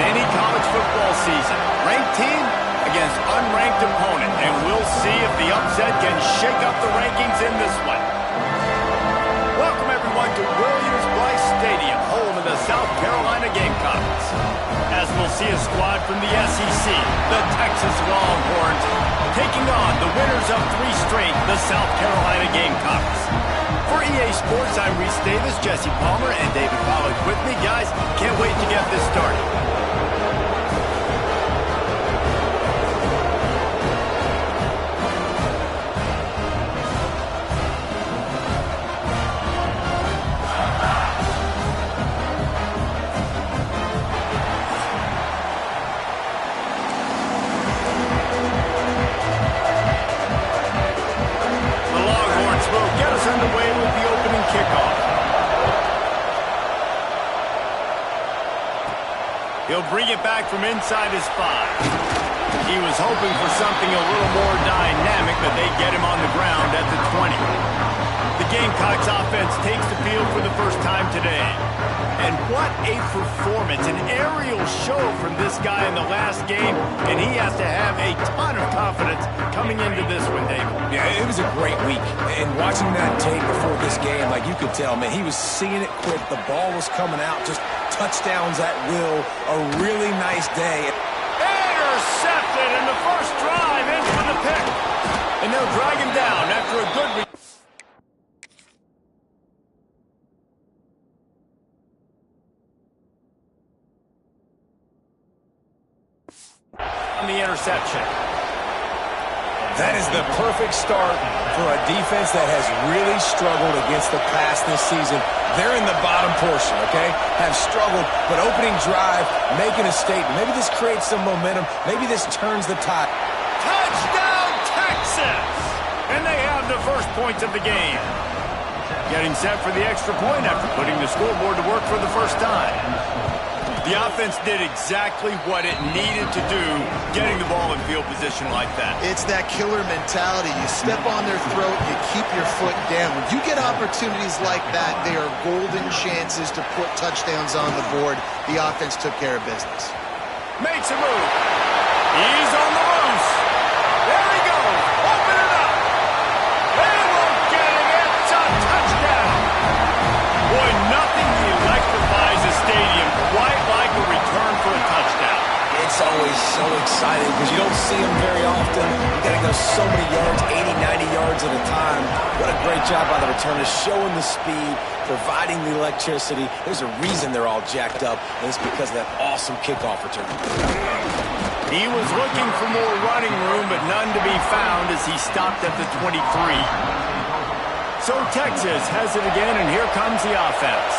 any college football season. Ranked team against unranked opponent, and we'll see if the upset can shake up the rankings in this one. Welcome, everyone, to Williams-Brice Stadium, home of the South Carolina Gamecocks. As we'll see a squad from the SEC, the Texas Longhorns, taking on the winners of 3 straight, the South Carolina Gamecocks. For EA Sports, I'm Reese Davis, Jesse Palmer, and David Pollack with me. Guys, can't wait to get this started. He'll bring it back from inside his 5. He was hoping for something a little more dynamic, but they get him on the ground at the 20. The Gamecocks offense takes the field for the first time today. And what a performance, an aerial show from this guy in the last game, and he has to have a ton of confidence coming into this one, David. Yeah, it was a great week. And watching that tape before this game, like you could tell, man, he was seeing it quick. The ball was coming out, just touchdowns at will. A really nice day. Intercepted, and the first drive ends with a pick. And they'll drag him down after a good on the interception. That is the perfect start for a defense that has really struggled against the pass this season. They're in the bottom portion, okay? Have struggled, but opening drive, making a statement. Maybe this creates some momentum. Maybe this turns the tide. Touchdown, Texas! And they have the first points of the game. Getting set for the extra point after putting the scoreboard to work for the first time. The offense did exactly what it needed to do, getting the ball in field position like that. It's that killer mentality. You step on their throat, you keep your foot down. When you get opportunities like that, they are golden chances to put touchdowns on the board. The offense took care of business. Makes a move. He's on the loose. There he goes. Open it up. They won't get it. It's a touchdown. Boy, nothing electrifies a stadium quite like a return for a touchdown. It's always so exciting because you don't see them very often. You got to go so many yards, 80, 90 yards at a time. What a great job by the returners, showing the speed, providing the electricity. There's a reason they're all jacked up, and it's because of that awesome kickoff return. He was looking for more running room, but none to be found as he stopped at the 23. So Texas has it again, and here comes the offense.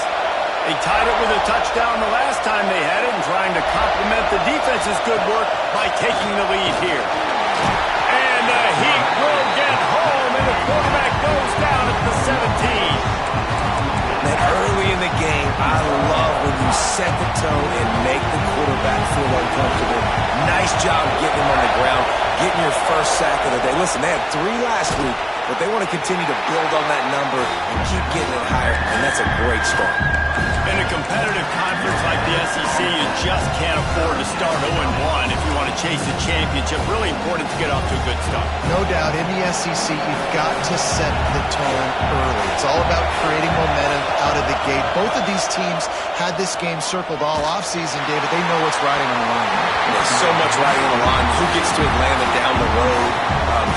They tied it with a touchdown the last time they had it and trying to complement the defense's good work by taking the lead here. And the Heat will get home, and the quarterback goes down at the 17. Man, early in the game, I love when you set the tone and make the quarterback feel uncomfortable. Nice job getting him on the ground, getting your first sack of the day. Listen, they had 3 last week, but they want to continue to build on that number and keep getting it higher, and that's a great start. In a competitive conference like the SEC, you just can't afford to start 0-1 if you want to chase a championship. Really important to get off to a good start. No doubt, in the SEC, you've got to set the tone early. It's all about creating momentum out of the gate. Both of these teams had this game circled all offseason, David. They know what's riding on the line. There's so much riding on the line. Who gets to Atlanta down the road?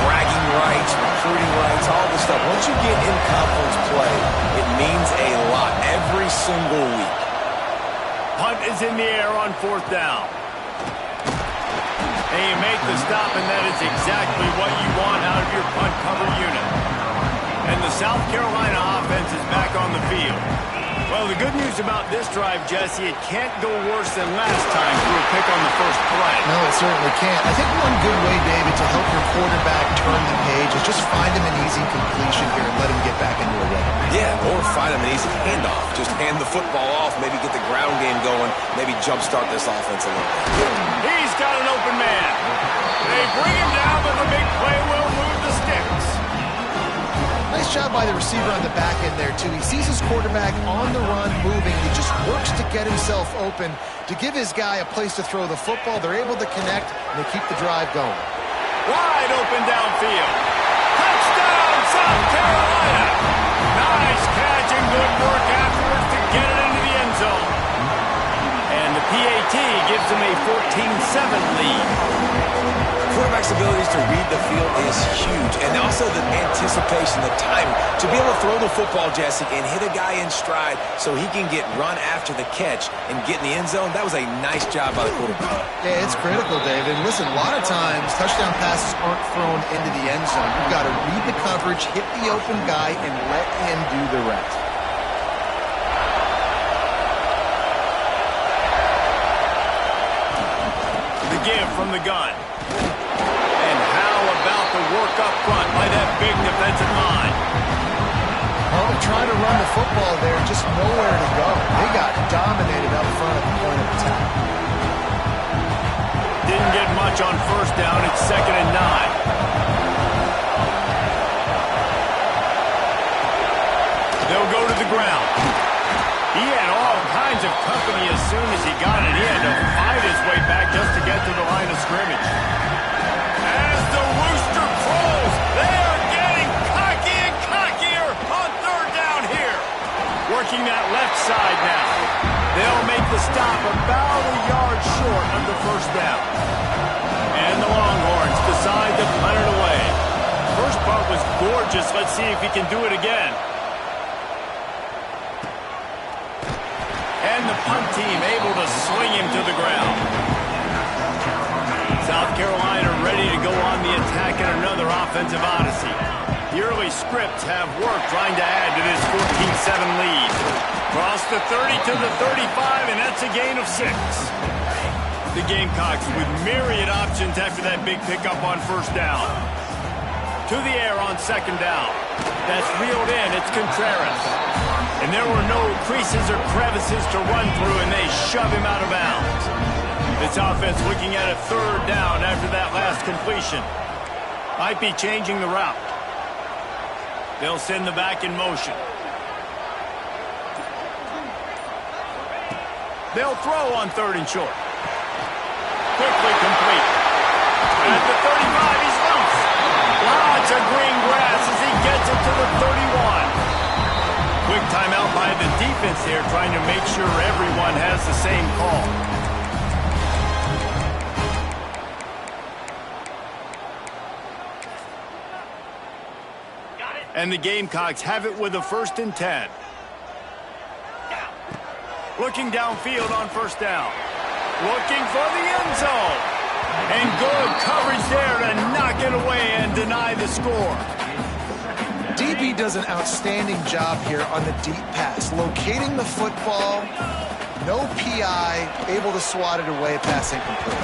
Bragging rights, recruiting rights, all this stuff. Once you get in conference play, it means a lot every single week. Punt is in the air on 4th down. And you make the stop, and that is exactly what you want out of your punt cover unit. And the South Carolina offense is back on the field. Well, the good news about this drive, Jesse, it can't go worse than last time through a pick on the first play. No, it certainly can't. I think one good way, David, to help your quarterback turn the page is just find him an easy completion here and let him get back into a rhythm. Yeah, or find him an easy handoff. Just hand the football off, maybe get the ground game going, maybe jumpstart this offense a little bit. He's got an open man. They bring him down, but the big play will move the sticks. Nice Nice job by the receiver on the back end there, too. He sees his quarterback on the run moving. He just works to get himself open to give his guy a place to throw the football. They're able to connect, and they keep the drive going. Wide open downfield. Touchdown, South Carolina. Nice catch and good work afterwards to get it into the end zone. And the PAT gives them a 14-7 lead. Quarterback's abilities to read the field is huge, and also the anticipation, the timing. To be able to throw the football, Jesse, and hit a guy in stride so he can get run after the catch and get in the end zone, that was a nice job by the quarterback. Yeah, it's critical, David. Listen, a lot of times touchdown passes aren't thrown into the end zone. You've got to read the coverage, hit the open guy, and let him do the rest. The give from the gun. The work up front by that big defensive line. Well, they're trying to run the football there, just nowhere to go. They got dominated up front at the point of attack. Didn't get much on first down. It's 2nd and 9. They'll go to the ground. He had all kinds of company as soon as he got it. He had to fight his way back just to get to the line of scrimmage. As the rooster crows, they are getting cocky and cockier on 3rd down here. Working that left side now. They'll make the stop about a yard short of the 1st down. And the Longhorns decide to punt it away. First part was gorgeous. Let's see if he can do it again. And the punt team able to swing him to the ground. South Carolina ready to go on the attack in another offensive odyssey. The early scripts have worked trying to add to this 14-7 lead. Cross the 30 to the 35, and that's a gain of 6. The Gamecocks with myriad options after that big pickup on 1st down. To the air on 2nd down. That's reeled in. It's Contreras. And there were no creases or crevices to run through, and they shove him out of bounds. This offense looking at a 3rd down after that last completion. Might be changing the route. They'll send the back in motion. They'll throw on 3rd and short. Quickly complete. At the 35, he's loose. Lots of green grass as he gets it to the 31. Quick timeout by the defense here, trying to make sure everyone has the same call. And the Gamecocks have it with a 1st and 10. Looking downfield on 1st down. Looking for the end zone. And good coverage there to knock it away and deny the score. DB does an outstanding job here on the deep pass. Locating the football, no PI, able to swat it away, pass incomplete.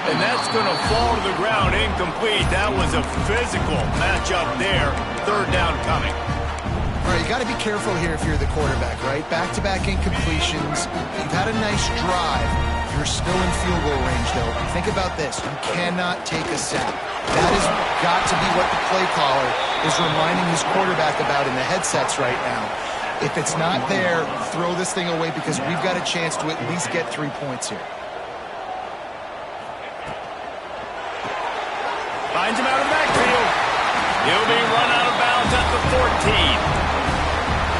And that's going to fall to the ground incomplete. That was a physical matchup there. 3rd down coming. All right, you got to be careful here if you're the quarterback, right? Back-to-back incompletions. You've had a nice drive. You're still in field goal range, though. Think about this. You cannot take a sack. That has got to be what the play caller is reminding his quarterback about in the headsets right now. If it's not there, throw this thing away because we've got a chance to at least get 3 points here. Finds him out of the backfield. He'll be run out of bounds at the 14.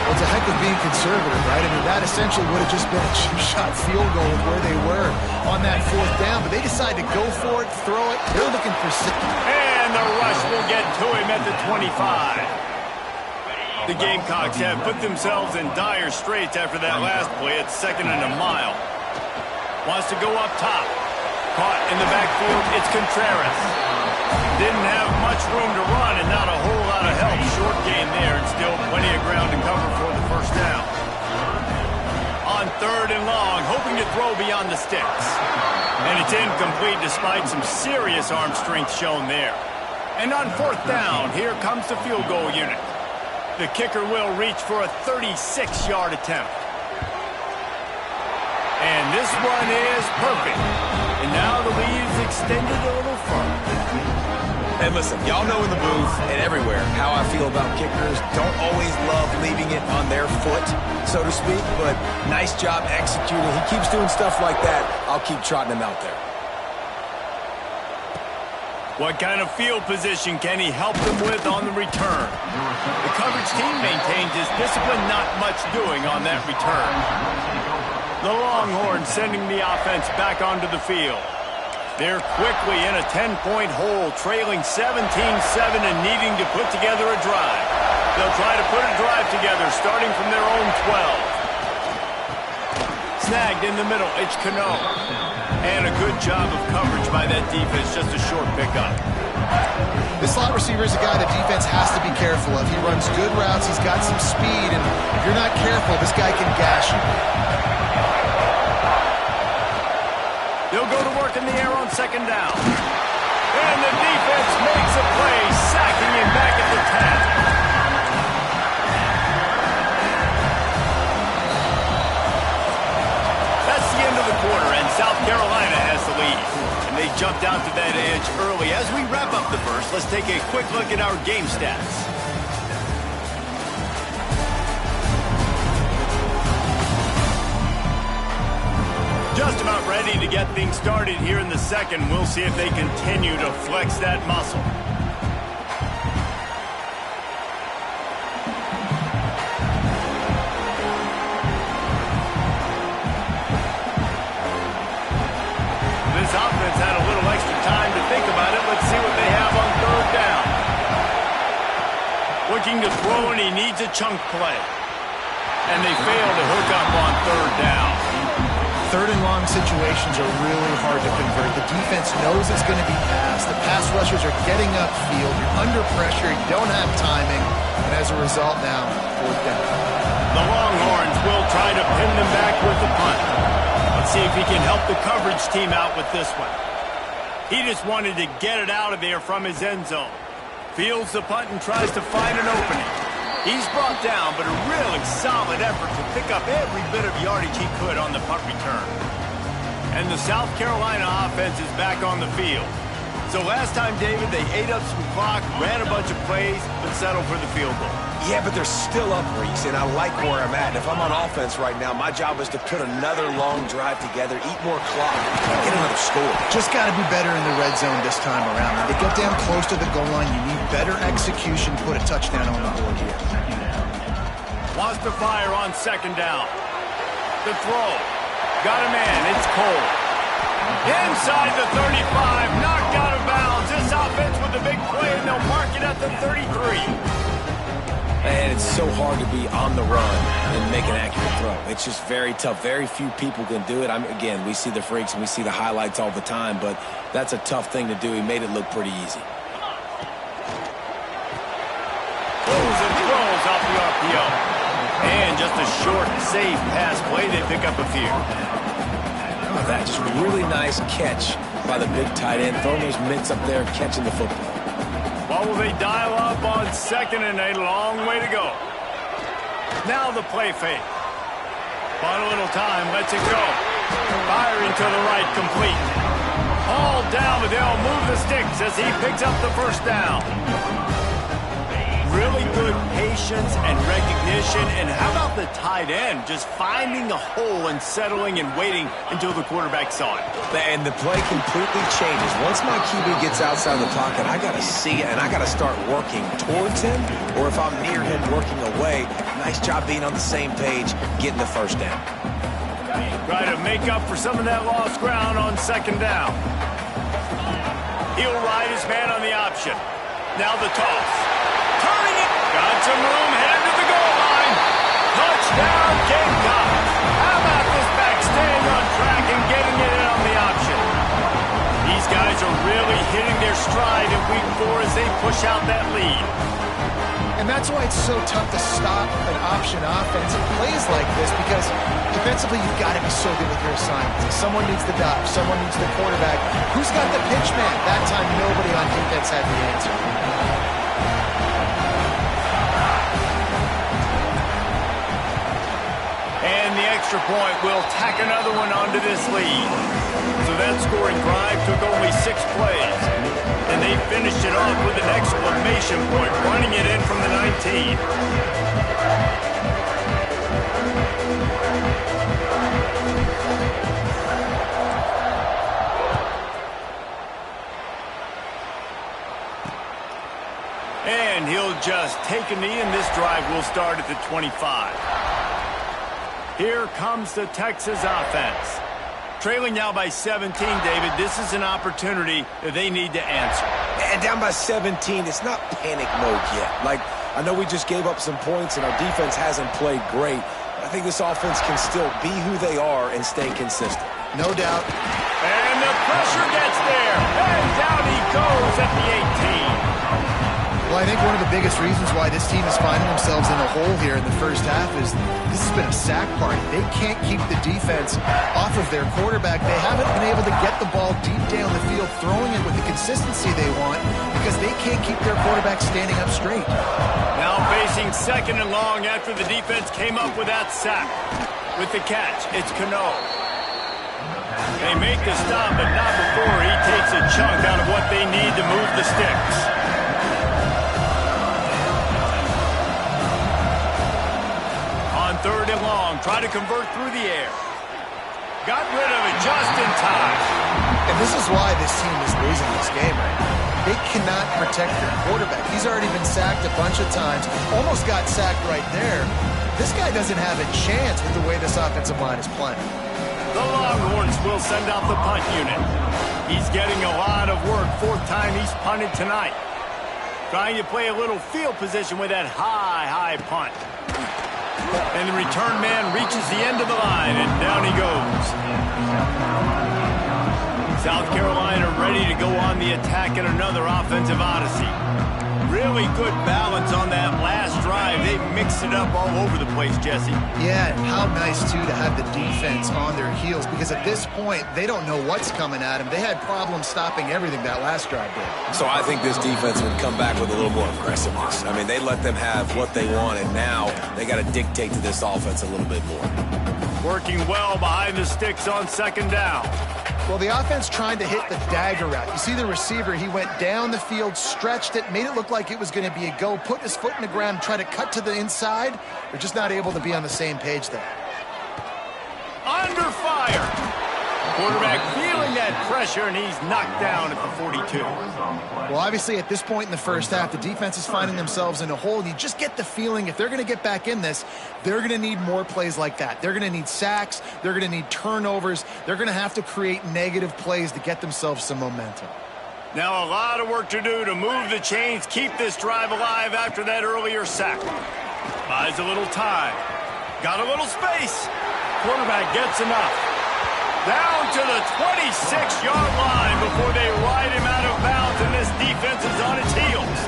Well, it's a heck of being conservative, right? I mean, that essentially would have just been a cheap-shot field goal with where they were on that 4th down. But they decide to go for it, throw it. They're looking for... And the rush will get to him at the 25. The Gamecocks have put themselves in dire straits after that last play. It's 2nd and a mile. Wants to go up top. Caught in the backfield. It's Contreras. Didn't have much room to run and not a whole lot of help. Short gain there and still plenty of ground to cover for the 1st down. On 3rd and long, hoping to throw beyond the sticks. And it's incomplete despite some serious arm strength shown there. And on 4th down, here comes the field goal unit. The kicker will reach for a 36-yard attempt. And this one is perfect. And now the lead is extended a little further. And listen, y'all know in the booth and everywhere how I feel about kickers. Don't always love leaving it on their foot, so to speak, but nice job executing. He keeps doing stuff like that. I'll keep trotting him out there. What kind of field position can he help them with on the return? The coverage team maintains his discipline, not much doing on that return. The Longhorns sending the offense back onto the field. They're quickly in a 10-point hole, trailing 17-7 and needing to put together a drive. They'll try to put a drive together, starting from their own 12. Snagged in the middle, it's Cano. And a good job of coverage by that defense, just a short pickup. This slot receiver is a guy the defense has to be careful of. He runs good routes, he's got some speed, and if you're not careful, this guy can gash you. They'll go to work in the air on second down. And the defense makes a play, sacking him back at the 10. That's the end of the quarter, and South Carolina has the lead. And they jumped out to that edge early. As we wrap up the first, let's take a quick look at our game stats. Just about ready to get things started here in the second. We'll see if they continue to flex that muscle. This offense had a little extra time to think about it. Let's see what they have on third down. Looking to throw, and he needs a chunk play. And they fail to hook up on third down. Third and long situations are really hard to convert. The defense knows it's going to be passed. The pass rushers are getting upfield. You're under pressure. You don't have timing. And as a result now, fourth down. The Longhorns will try to pin them back with the punt. Let's see if he can help the coverage team out with this one. He just wanted to get it out of there from his end zone. Fields the punt and tries to find an opening. He's brought down, but a really solid effort to pick up every bit of yardage he could on the punt return. And the South Carolina offense is back on the field. So last time, David, they ate up some clock, ran a bunch of plays, but settled for the field goal. Yeah, but they're still up, Reese, and I like where I'm at. If I'm on offense right now, my job is to put another long drive together, eat more clock, get another score. Just got to be better in the red zone this time around. When they get down close to the goal line, you need better execution to put a touchdown on the board here. Wants to fire on second down. The throw. Got a man. It's Cole. Inside the 35. Knocked out of bounds. This offense with a big play, and they'll mark it at the 33. And it's so hard to be on the run and make an accurate throw. It's just very tough. Very few people can do it. Again, we see the freaks and we see the highlights all the time, but that's a tough thing to do. He made it look pretty easy. Pulls and throws off the RPO. And just a short, safe pass play. They pick up a few. How about that? Just a really nice catch by the big tight end. Throwing those mitts up there, catching the football. Well, will they dial up on second and a long way to go? Now the play fake. Bought a little time, lets it go. Firing to the right, complete. All down, but they'll move the sticks as he picks up the first down. Really good patience and recognition. And how about the tight end just finding the hole and settling and waiting until the quarterback saw it? And the play completely changes. Once my QB gets outside the pocket, I got to see it, and I got to start working towards him, or if I'm near him, working away. Nice job being on the same page, getting the first down. Try to make up for some of that lost ground on second down. He'll ride his man on the option. Now the toss. Turning it. Got some room, headed to the goal line. Touchdown, Gamecocks. How about this back staying on track and getting it in on the option? These guys are really hitting their stride in week 4 as they push out that lead. And that's why it's so tough to stop an option offense in plays like this, because defensively you've got to be so good with your assignments. Someone needs the dodge, someone needs the quarterback. Who's got the pitch man? That time nobody on defense had the answer. And the extra point will tack another one onto this lead. So that scoring drive took only 6 plays. And they finished it off with an exclamation point, running it in from the 19. And he'll just take a knee, and this drive will start at the 25. Here comes the Texas offense. Trailing now by 17, David. This is an opportunity that they need to answer. And down by 17, it's not panic mode yet. Like, I know we just gave up some points, and our defense hasn't played great. But I think this offense can still be who they are and stay consistent. No doubt. And the pressure gets there. And down he goes at the 18. Well, I think one of the biggest reasons why this team is finding themselves in a hole here in the first half is this has been a sack party. They can't keep the defense off of their quarterback. They haven't been able to get the ball deep down the field, throwing it with the consistency they want because they can't keep their quarterback standing up straight. Now facing 2nd and long after the defense came up with that sack. With the catch, it's Cano. They make the stop, but not before he takes a chunk out of what they need to move the sticks. On 3rd and long, try to convert through the air. Got rid of it just in time. And this is why this team is losing this game right now. They cannot protect their quarterback. He's already been sacked a bunch of times. Almost got sacked right there. This guy doesn't have a chance with the way this offensive line is playing. The Longhorns will send out the punt unit. He's getting a lot of work. 4th time he's punted tonight. Trying to play a little field position with that high punt. And the return man reaches the end of the line, and down he goes. South Carolina ready to go on the attack in another offensive odyssey. Really good balance on that last drive. They mixed it up all over the place, Jesse. Yeah, and how nice, too, to have the defense on their heels, because at this point, they don't know what's coming at them. They had problems stopping everything that last drive did. So I think this defense would come back with a little more aggressiveness. I mean, they let them have what they want, and now they got to dictate to this offense a little bit more. Working well behind the sticks on 2nd down. Well, the offense trying to hit the dagger route. You see the receiver, he went down the field, stretched it, made it look like it was going to be a go, put his foot in the ground, try to cut to the inside. They're just not able to be on the same page there. Under fire. Quarterback feeling that pressure, and he's knocked down at the 42. Well, obviously, at this point in the first half, the defense is finding themselves in a hole. And you just get the feeling if they're going to get back in this, they're going to need more plays like that. They're going to need sacks. They're going to need turnovers. They're going to have to create negative plays to get themselves some momentum. Now a lot of work to do to move the chains, keep this drive alive after that earlier sack. Buys a little time. Got a little space. Quarterback gets enough. Down to the 26-yard line before they ride him out of bounds, and this defense is on its heels.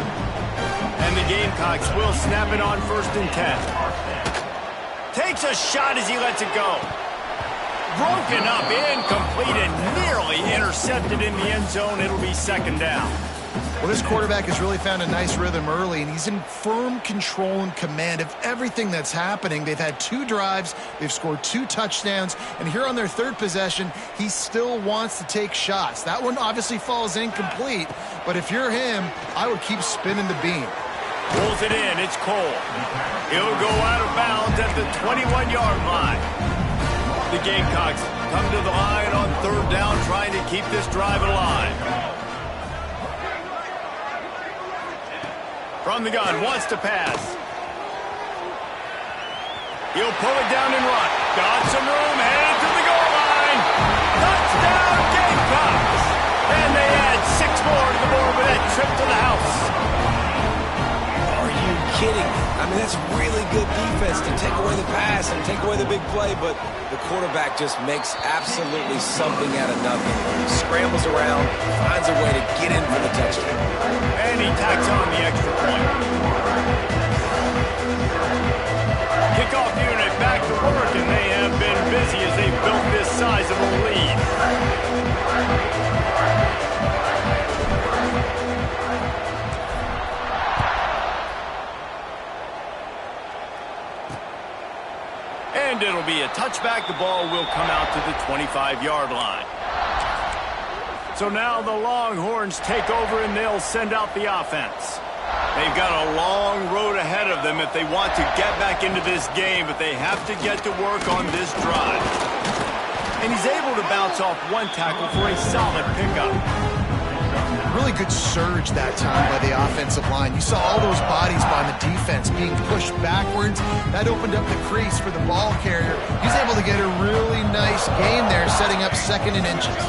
And the Gamecocks will snap it on 1st and 10. Takes a shot as he lets it go. Broken up, incomplete, and nearly intercepted in the end zone. It'll be 2nd down. Well, this quarterback has really found a nice rhythm early, and he's in firm control and command of everything that's happening. They've had 2 drives. They've scored 2 touchdowns. And here on their 3rd possession, he still wants to take shots. That one obviously falls incomplete, but if you're him, I would keep spinning the beam. Pulls it in. It's Cole. He'll go out of bounds at the 21-yard line. The Gamecocks come to the line on 3rd down, trying to keep this drive alive. From the gun, wants to pass. He'll pull it down and run. Got some room, headed to the goal line. Touchdown, Gamecocks! And they add 6 more to the board with that trip to the house. Are you kidding? I mean, that's really good defense to take away the pass and take away the big play, but the quarterback just makes absolutely something out of nothing. He scrambles around, finds a way to get in for the touchdown. And he tacks on the extra point. Kickoff unit back to work, and they have been busy as they built this sizable lead. And it'll be a touchback. The ball will come out to the 25-yard line. So now the Longhorns take over and they'll send out the offense. They've got a long road ahead of them if they want to get back into this game, but they have to get to work on this drive. And he's able to bounce off one tackle for a solid pickup. Really good surge that time by the offensive line. You saw all those bodies by the defense being pushed backwards. That opened up the crease for the ball carrier. He's able to get a really nice gain there, setting up 2nd and inches.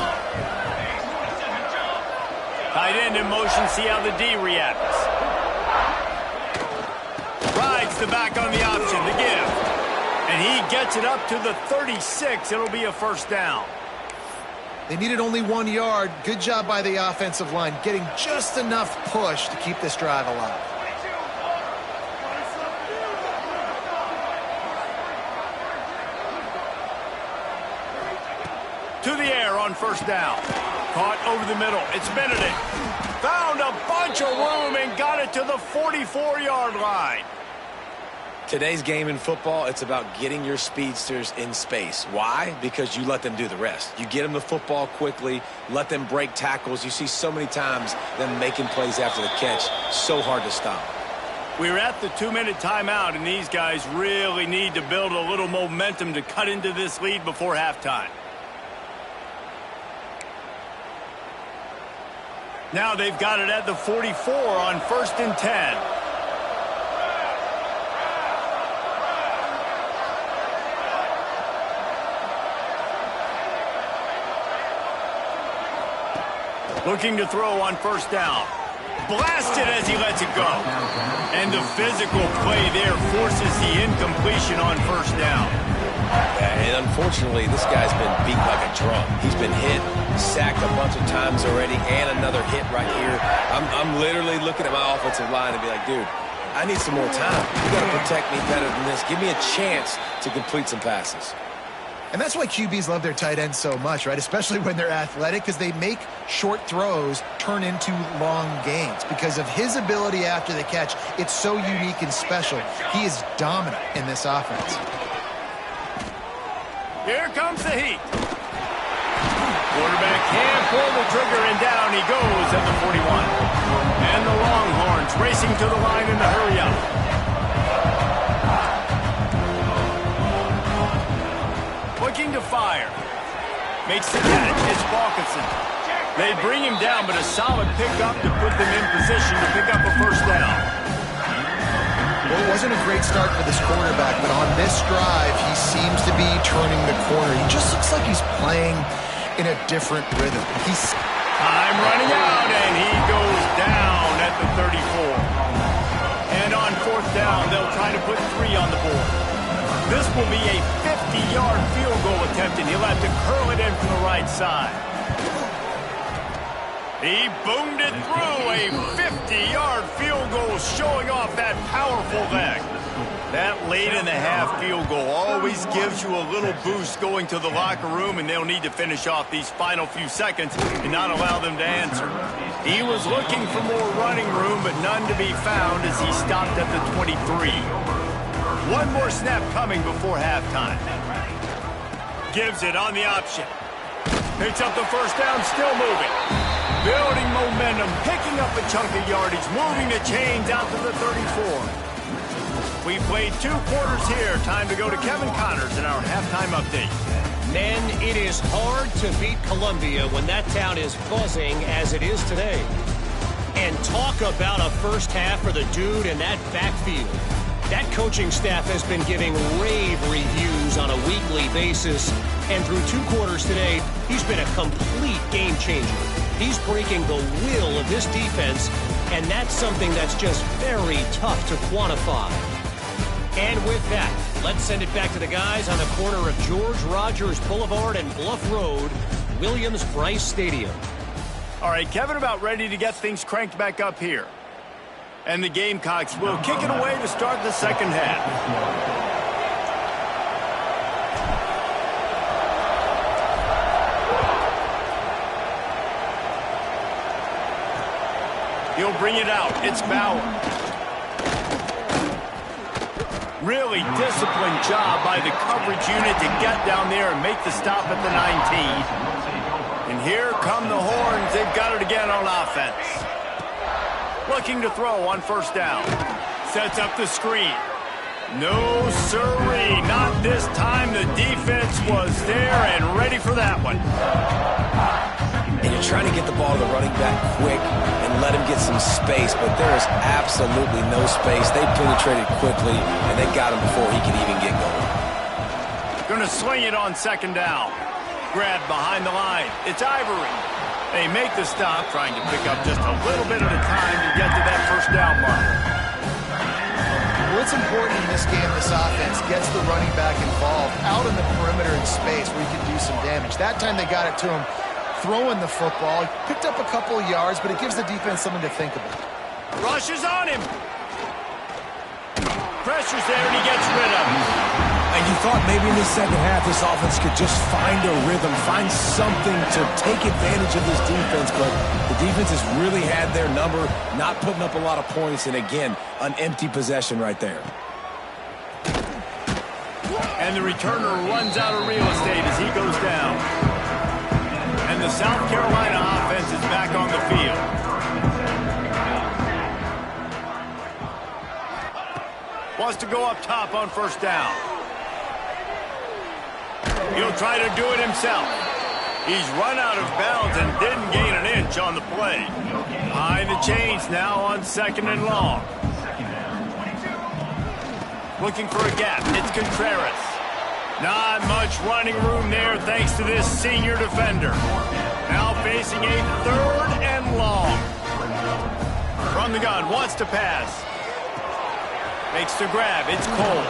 Tight end in motion, see how the D reacts. Rides the back on the option, the give. And he gets it up to the 36. It'll be a first down. They needed only 1 yard. Good job by the offensive line, getting just enough push to keep this drive alive. To the air on first down. Caught over the middle. It's Benedict. Found a bunch of room and got it to the 44-yard line. Today's game in football, it's about getting your speedsters in space. Why? Because you let them do the rest. You get them the football quickly, let them break tackles. You see so many times them making plays after the catch. So hard to stop. We're at the 2-minute timeout, and these guys really need to build a little momentum to cut into this lead before halftime. Now they've got it at the 44 on 1st and 10. Looking to throw on first down. Blasted as he lets it go. And the physical play there forces the incompletion on first down. And unfortunately, this guy's been beat like a drum. He's been hit, sacked a bunch of times already, and another hit right here. I'm literally looking at my offensive line and be like, dude, I need some more time. You got to protect me better than this. Give me a chance to complete some passes. And that's why QBs love their tight ends so much, right? Especially when they're athletic, because they make short throws turn into long gains. Because of his ability after the catch, it's so unique and special. He is dominant in this offense. Here comes the heat. Quarterback can pull the trigger, and down he goes at the 41. And the Longhorns racing to the line in the hurry-up. Looking to fire. Makes the catch. It's Balkinson. They bring him down, but a solid pickup to put them in position to pick up a first down. Well, it wasn't a great start for this quarterback, but on this drive, he seems to be turning the corner. He just looks like he's playing in a different rhythm. Time running out, and he goes down at the 34. And on fourth down, they'll try to put 3 on the board. This will be a 50-yard field goal attempt, and he'll have to curl it in from the right side. He boomed it through. A 50-yard field goal, showing off that powerful leg. That late in the half field goal always gives you a little boost going to the locker room, and they'll need to finish off these final few seconds and not allow them to answer. He was looking for more running room, but none to be found as he stopped at the 23. One more snap coming before halftime. Gives it on the option. Picks up the first down, still moving. Building momentum, picking up a chunk of yardage, moving the chains out to the 34. We played 2 quarters here. Time to go to Kevin Connors in our halftime update. Men, it is hard to beat Columbia when that town is buzzing as it is today. And talk about a first half for the dude in that backfield. That coaching staff has been giving rave reviews on a weekly basis. And through 2 quarters today, he's been a complete game changer. He's breaking the will of this defense, and that's something that's just very tough to quantify. And with that, let's send it back to the guys on the corner of George Rogers Boulevard and Bluff Road, Williams-Brice Stadium. All right, Kevin, about ready to get things cranked back up here. And the Gamecocks will kick it away to start the second half. He'll bring it out. It's Bauer. Really disciplined job by the coverage unit to get down there and make the stop at the 19. And Here come the horns. They've got it again on offense. Looking to throw on first down. Sets up the screen. No sirree, not this time. The defense was there and ready for that one. And you're trying to get the ball to the running back quick and let him get some space, but there is absolutely no space. They penetrated quickly, and they got him before he could even get going. Going to swing it on second down. Grab behind the line. It's Ivory. They make the stop, trying to pick up just a little bit at a time to get to that first down mark. What's important in this game, this offense gets the running back involved out in the perimeter in space where he can do some damage. That time they got it to him throwing the football. He picked up a couple of yards, but it gives the defense something to think about. Rushes on him. Pressure's there, and he gets rid of him. And you thought maybe in the second half this offense could just find a rhythm, find something to take advantage of this defense, but the defense has really had their number, not putting up a lot of points, and again, an empty possession right there. And the returner runs out of real estate as he goes down. And the South Carolina offense is back on the field. Wants to go up top on first down. He'll try to do it himself. He's run out of bounds and didn't gain an inch on the play. Behind the chains now on second and long. Looking for a gap. It's Contreras. Not much running room there thanks to this senior defender. Now facing a third and long. From the gun, wants to pass. Makes the grab. It's Cole.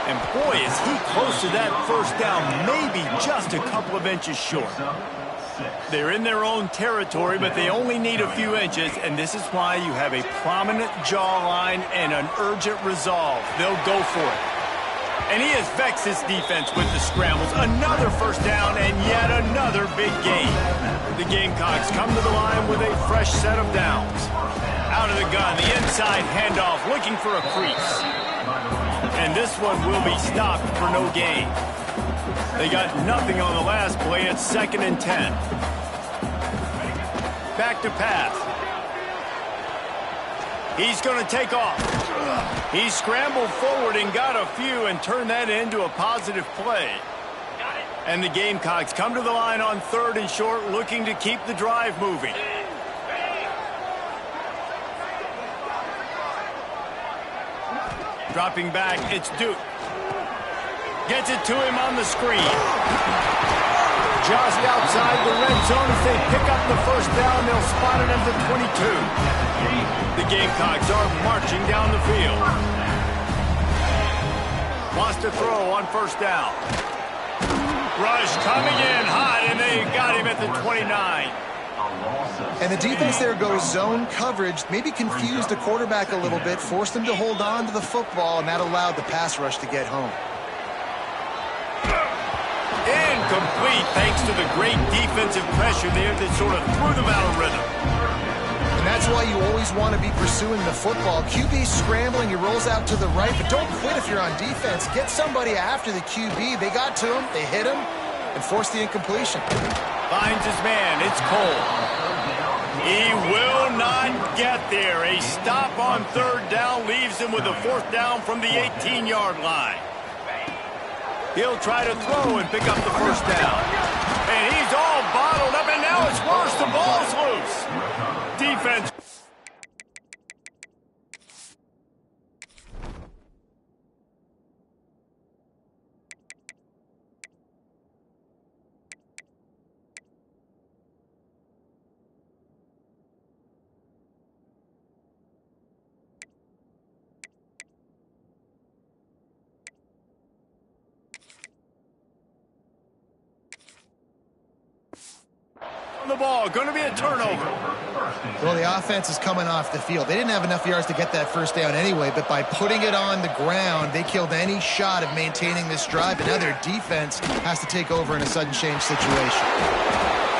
And boy, is he close to that first down, maybe just a couple of inches short. They're in their own territory, but they only need a few inches, and this is why you have a prominent jawline and an urgent resolve. They'll go for it. And he has vexed his defense with the scrambles. Another first down and yet another big gain. The Gamecocks come to the line with a fresh set of downs. Out of the gun, the inside handoff, looking for a crease. And this one will be stopped for no gain. They got nothing on the last play. It's 2nd and 10. Back to pass. He's going to take off. He scrambled forward and got a few and turned that into a positive play. And the Gamecocks come to the line on 3rd and short, looking to keep the drive moving. Dropping back, it's Duke. Gets it to him on the screen. Just outside the red zone as they pick up the first down. They'll spot it at the 22. The Gamecocks are marching down the field. Wants to throw on first down. Rush coming in hot, and they got him at the 29. And the defense there goes zone coverage, maybe confused the quarterback a little bit, forced him to hold on to the football, and that allowed the pass rush to get home. Incomplete thanks to the great defensive pressure there that sort of threw them out of rhythm. And that's why you always want to be pursuing the football. QB scrambling, he rolls out to the right, but don't quit if you're on defense. Get somebody after the QB. They got to him, they hit him, and forced the incompletion. Finds his man, it's Cole. He will not get there. A stop on 3rd down leaves him with a 4th down from the 18-yard line. He'll try to throw and pick up the first down. And he's all bottled up, and now it's worse. The ball's loose. Defense. The ball, going to be a turnover. Well, the offense is coming off the field. They didn't have enough yards to get that first down anyway, but by putting it on the ground, they killed any shot of maintaining this drive, and now their defense has to take over in a sudden change situation.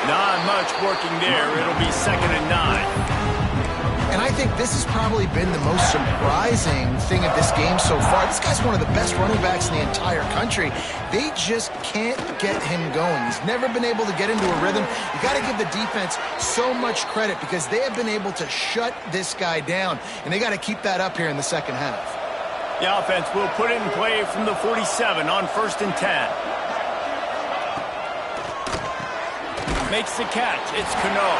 Not much working there. It'll be 2nd and 9. And I think think this has probably been the most surprising thing of this game so far. This guy's one of the best running backs in the entire country. They just can't get him going. He's never been able to get into a rhythm. You got to give the defense so much credit because they have been able to shut this guy down, and they got to keep that up here in the second half. The offense will put it in play from the 47 on 1st and 10. Makes the catch. It's Cano.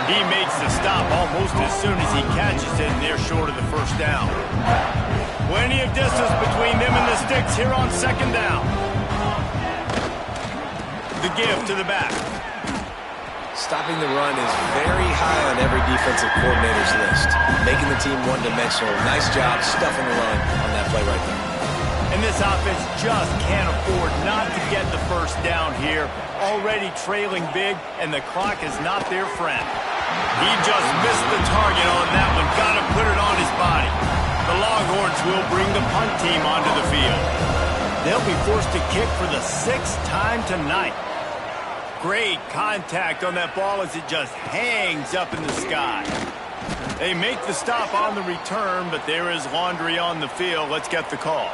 He makes the stop almost as soon as he catches it, and they're short of the first down. Plenty of distance between them and the sticks here on 2nd down. The give to the back. Stopping the run is very high on every defensive coordinator's list. Making the team one-dimensional. Nice job stuffing the run on that play right there. And this offense just can't afford not to get the first down here. Already trailing big, and the clock is not their friend. He just missed the target on that one. Got to put it on his body. The Longhorns will bring the punt team onto the field. They'll be forced to kick for the 6th time tonight. Great contact on that ball as it just hangs up in the sky. They make the stop on the return, but there is laundry on the field. Let's get the call.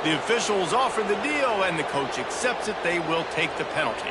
The officials offer the deal, and the coach accepts it. They will take the penalty.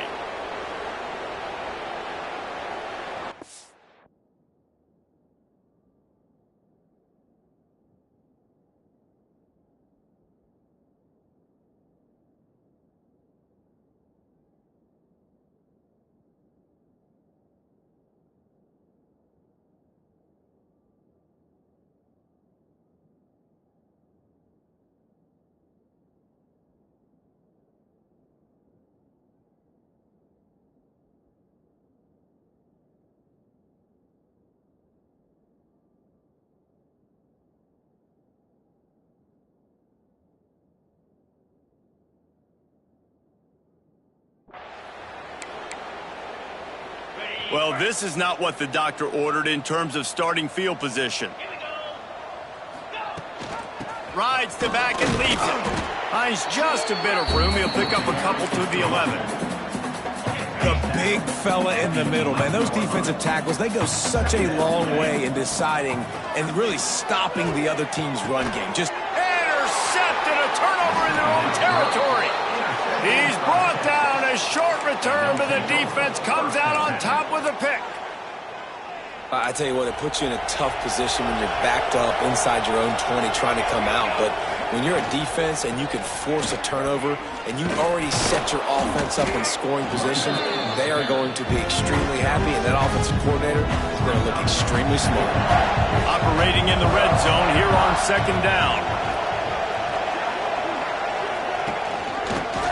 Well, this is not what the doctor ordered in terms of starting field position. Rides the back and leaves it. Finds just a bit of room. He'll pick up a couple to the 11. The big fella in the middle, man. Those defensive tackles, they go such a long way in deciding and really stopping the other team's run game. Just intercepted, a turnover in their own territory. He's brought down, a short return, but the defense comes out on top with a pick. I tell you what, it puts you in a tough position when you're backed up inside your own 20 trying to come out. But when you're a defense and you can force a turnover and you already set your offense up in scoring position, they are going to be extremely happy, and that offensive coordinator is going to look extremely smart. Operating in the red zone here on 2nd down.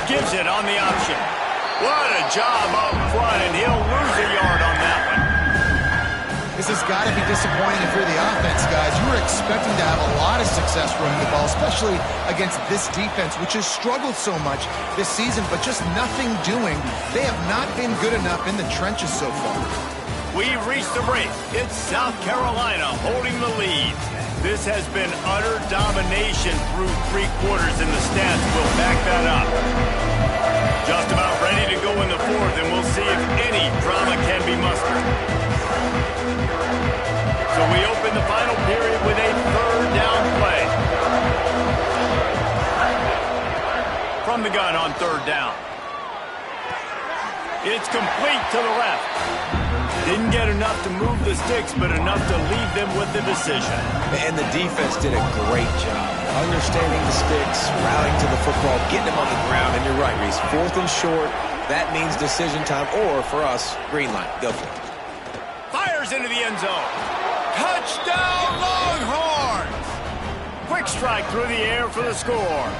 Gives it on the option. What a job up front, and he'll lose a yard on that one. This has got to be disappointing if you're the offense, guys. You were expecting to have a lot of success running the ball, especially against this defense, which has struggled so much this season, but just nothing doing. They have not been good enough in the trenches so far. We've reached the break. It's South Carolina holding the lead. This has been utter domination through 3 quarters, and the stats will back that up. Just about ready to go in the 4th, and we'll see if any drama can be mustered. So we open the final period with a 3rd down play. From the gun on 3rd down. It's complete to the left. Didn't get enough to move the sticks, but enough to leave them with the decision. And the defense did a great job understanding the sticks, rallying to the football, getting them on the ground. And you're right, Reese. 4th and short, that means decision time, or for us, green light. Go for it. Fires into the end zone. Touchdown, Longhorns! Quick strike through the air for the score.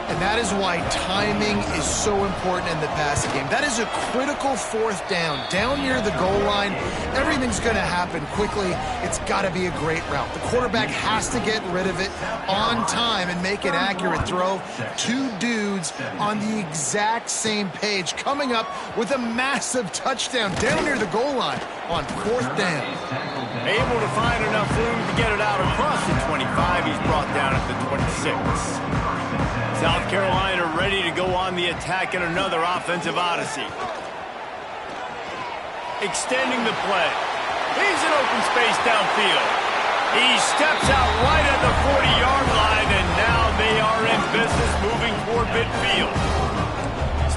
And that is why timing is so important in the passing game. That is a critical 4th down. Down near the goal line, everything's going to happen quickly. It's got to be a great route. The quarterback has to get rid of it on time and make an accurate throw. 2 dudes on the exact same page coming up with a massive touchdown down near the goal line on 4th down. Able to find enough room to get it out across the 25. He's brought down at the 26. South Carolina ready to go on the attack in another offensive odyssey. Extending the play. He's in open space downfield. He steps out right at the 40-yard line, and now they are in business moving toward midfield.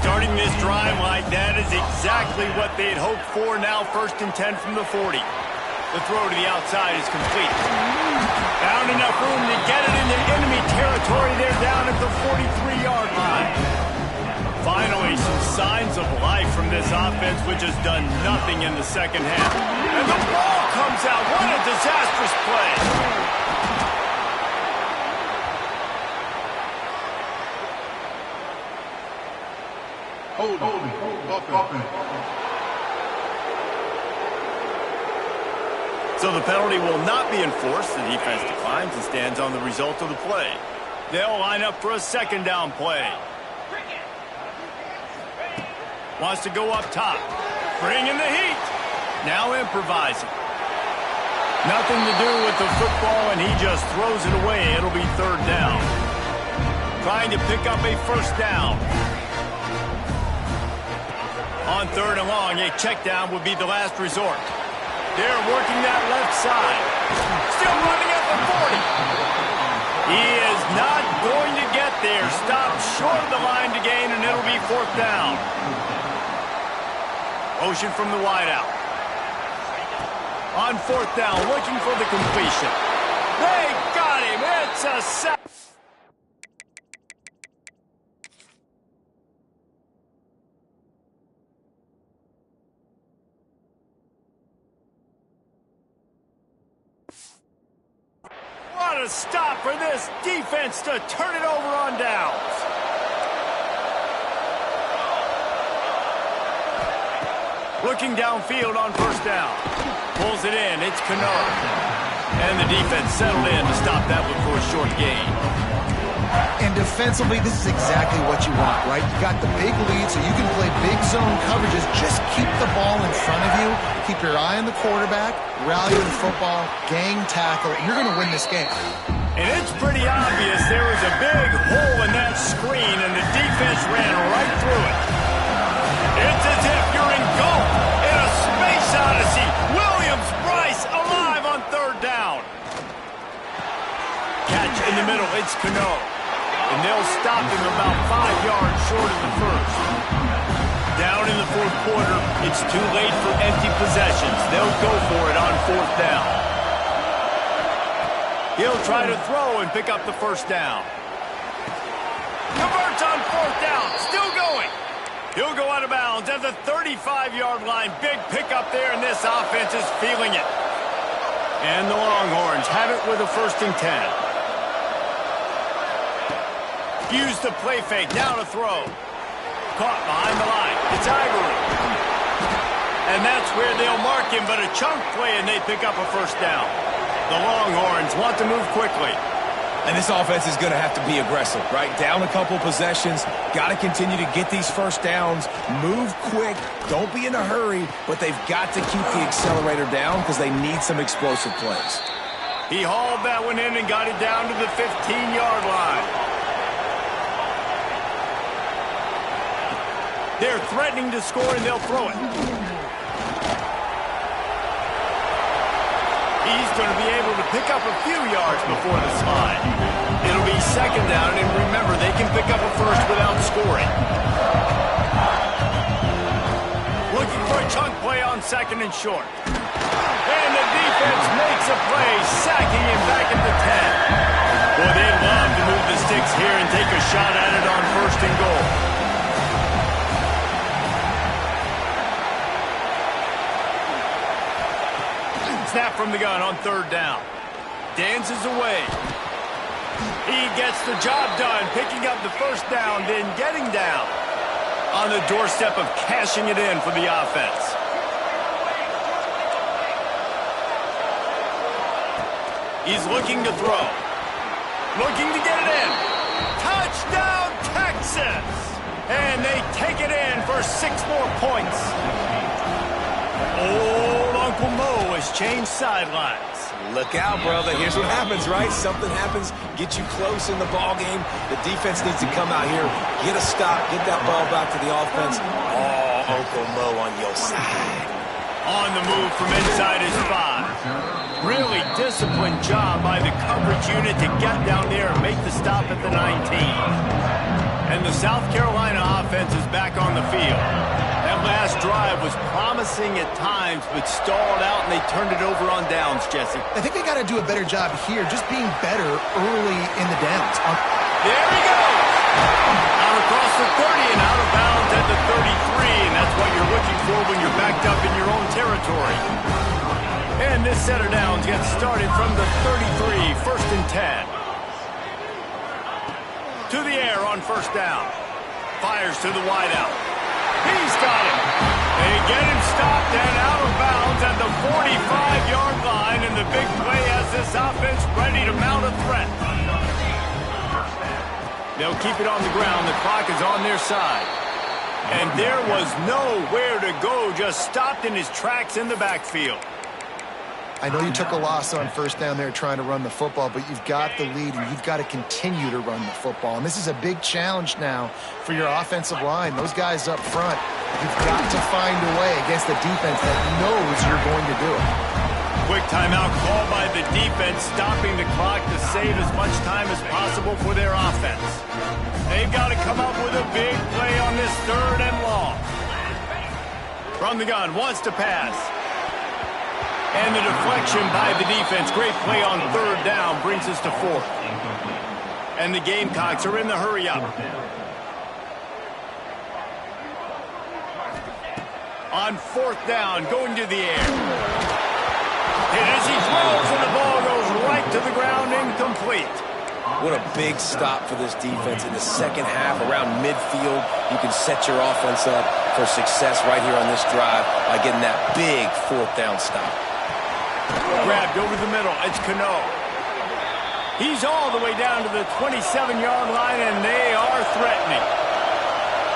Starting this drive like that is exactly what they'd hoped for. Now 1st and 10 from the 40. The throw to the outside is complete. Found enough room to get it into enemy territory. They're down at the 43-yard line. Finally, some signs of life from this offense, which has done nothing in the second half. And the ball comes out. What a disastrous play. So the penalty will not be enforced. The defense declines and stands on the result of the play. They'll line up for a 2nd down play. Wants to go up top. Bringing the heat. Now improvising. Nothing to do with the football, and he just throws it away. It'll be 3rd down. Trying to pick up a 1st down. On 3rd and long, a check down would be the last resort. They're working that left side. Still running at the 40. He is not going to get there. Stopped short of the line to gain, and it'll be 4th down. Motion from the wideout. On 4th down, looking for the completion. They got him. It's a sack. What a stop for this defense to turn it over on downs. Looking downfield on 1st down. Pulls it in. It's Cano. And the defense settled in to stop that one for a short gain. And defensively, this is exactly what you want, right? You got the big lead, so you can play big zone coverages. Just keep the ball in front of you. Keep your eye on the quarterback. Rally the football. Gang tackle. You're going to win this game. And it's pretty obvious there was a big hole in that screen, and the defense ran right through it. It's as if you're engulfed in a space odyssey. Williams-Brice alive on 3rd down. Catch in the middle. It's Cano. And they'll stop him about 5 yards short of the 1st. Down in the 4th quarter, it's too late for empty possessions. They'll go for it on 4th down. He'll try to throw and pick up the 1st down. Converts on 4th down. Still going. He'll go out of bounds at the 35-yard line. Big pickup there, and this offense is feeling it. And the Longhorns have it with a 1st and 10. Use the play fake. Now to throw. Caught behind the line. It's Ivory. And that's where they'll mark him, but a chunk play, and they pick up a 1st down. The Longhorns want to move quickly. And this offense is going to have to be aggressive, right? Down a couple possessions. Got to continue to get these 1st downs. Move quick. Don't be in a hurry, but they've got to keep the accelerator down because they need some explosive plays. He hauled that one in and got it down to the 15-yard line. They're threatening to score, and they'll throw it. He's going to be able to pick up a few yards before the slide. It'll be 2nd down, and remember, they can pick up a 1st without scoring. Looking for a chunk play on 2nd and short. And the defense makes a play, sacking him back at the 10. Boy, they'd love to move the sticks here and take a shot at it on 1st and goal. Snap from the gun on 3rd down. Dances away. He gets the job done, picking up the 1st down, then getting down on the doorstep of cashing it in for the offense. He's looking to throw. Looking to get it in. Touchdown, Texas! And they take it in for 6 more points. Old Uncle Mo has changed sidelines. Look out, brother. Here's what happens, right? Something happens, get you close in the ball game. The defense needs to come out here, get a stop, get that ball back to the offense. Oh, Uncle Mo on your side. On the move from inside his 5. Really disciplined job by the coverage unit to get down there and make the stop at the 19. And the South Carolina offense is back on the field. That last drive was promising at times, but stalled out, and they turned it over on downs, Jesse. I think they got to do a better job here, just being better early in the downs. There he goes! Out across the 30 and out of bounds at the 33, and that's what you're looking for when you're backed up in your own territory. And this set of downs gets started from the 33, 1st and 10. To the air on 1st down. Fires to the wideout. He's got him. They get him stopped and out of bounds at the 45-yard line, and the big play has this offense ready to mount a threat. They'll keep it on the ground. The clock is on their side. And there was nowhere to go, just stopped in his tracks in the backfield. I know you took a loss on 1st down there trying to run the football, but you've got the lead, and you've got to continue to run the football. And this is a big challenge now for your offensive line. Those guys up front, you've got to find a way against the defense that knows you're going to do it. Quick timeout called by the defense, stopping the clock to save as much time as possible for their offense. They've got to come up with a big play on this 3rd and long. From the gun, wants to pass. And the deflection by the defense. Great play on 3rd down brings us to 4th. And the Gamecocks are in the hurry-up. On 4th down, going to the air. Hit as he throws, and the ball goes right to the ground, incomplete. What a big stop for this defense in the second half. Around midfield, you can set your offense up for success right here on this drive by getting that big 4th down stop. Grabbed over the middle. It's Cano. He's all the way down to the 27-yard line, and they are threatening.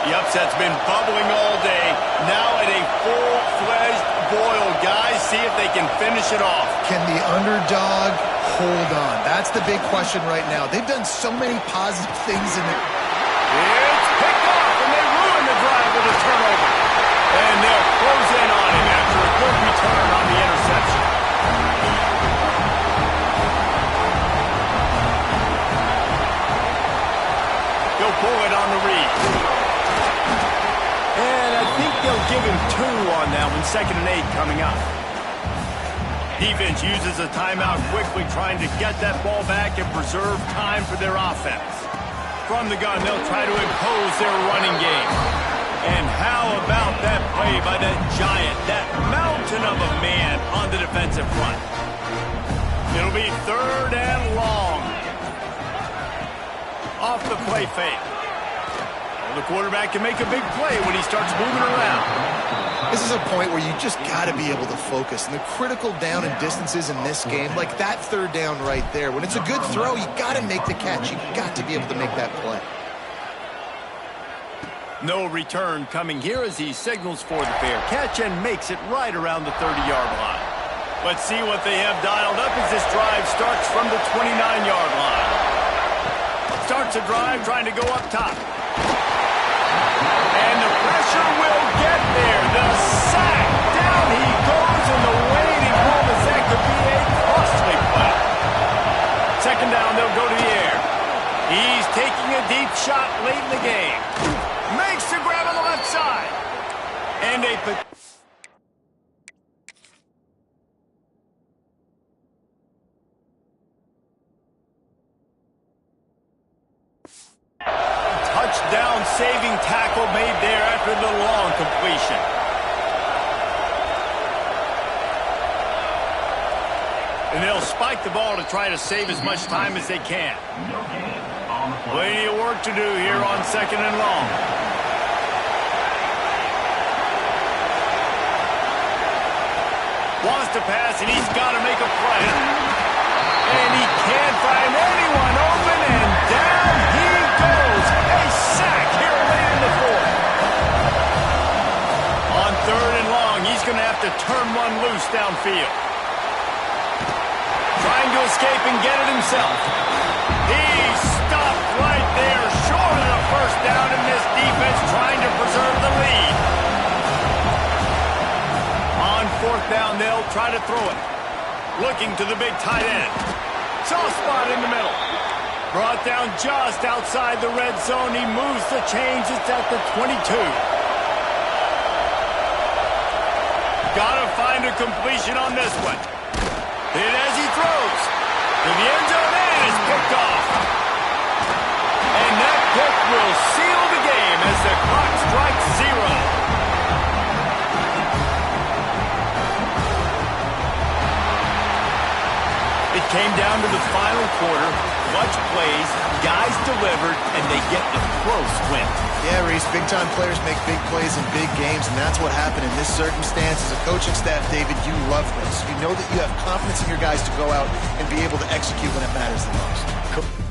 The upset's been bubbling all day. Now at a full-fledged boil. Guys, see if they can finish it off. Can the underdog hold on? That's the big question right now. They've done so many positive things in it. It's picked off, and they ruin the drive with a turnover. And they'll close in on him after a good return on the interception. He'll pull it on the read. And I think they'll give him 2 on that one. 2nd and 8 coming up. Defense uses a timeout quickly, trying to get that ball back and preserve time for their offense. From the gun, they'll try to impose their running game. And how about that play by that giant, that mountain of a man on the defensive front? It'll be 3rd and long. Off the play fake. Well, the quarterback can make a big play when he starts moving around. This is a point where you just got to be able to focus. And the critical down and distances in this game, like that 3rd down right there, when it's a good throw, you got to make the catch. You got to be able to make that play. No return coming here as he signals for the fair catch and makes it right around the 30-yard line. Let's see what they have dialed up as this drive starts from the 29-yard line. Starts a drive trying to go up top. And the pressure will get there. The sack. Down he goes, and the waiting room is that could be a costly play. 2nd down, they'll go to the air. He's taking a deep shot late in the game. Makes the grab on the left side. And a touchdown-saving tackle made there after the long completion. And they'll spike the ball to try to save as much time as they can. Plenty of work to do here on 2nd and long. Wants to pass, and he's got to make a play. And he can't find anyone open, and down he goes. A sack here late in the 4th. On 3rd and long, he's going to have to turn one loose downfield. to escape and get it himself. He stopped right there, short of the first down in this defense, trying to preserve the lead. On fourth down, they'll try to throw it. Looking to the big tight end. Soft spot in the middle. Brought down just outside the red zone. He moves the chains. It's at the 22. Gotta find a completion on this one. Hit as he throws. To the end zone, and it's picked off. And that pick will seal the game as the clock strikes 0. It came down to the final quarter. Clutch plays, guys delivered, and they get a close win. Yeah, Reese, big-time players make big plays in big games, and that's what happened in this circumstance. As a coaching staff, David, you love this. You know that you have confidence in your guys to go out and be able to execute when it matters the most.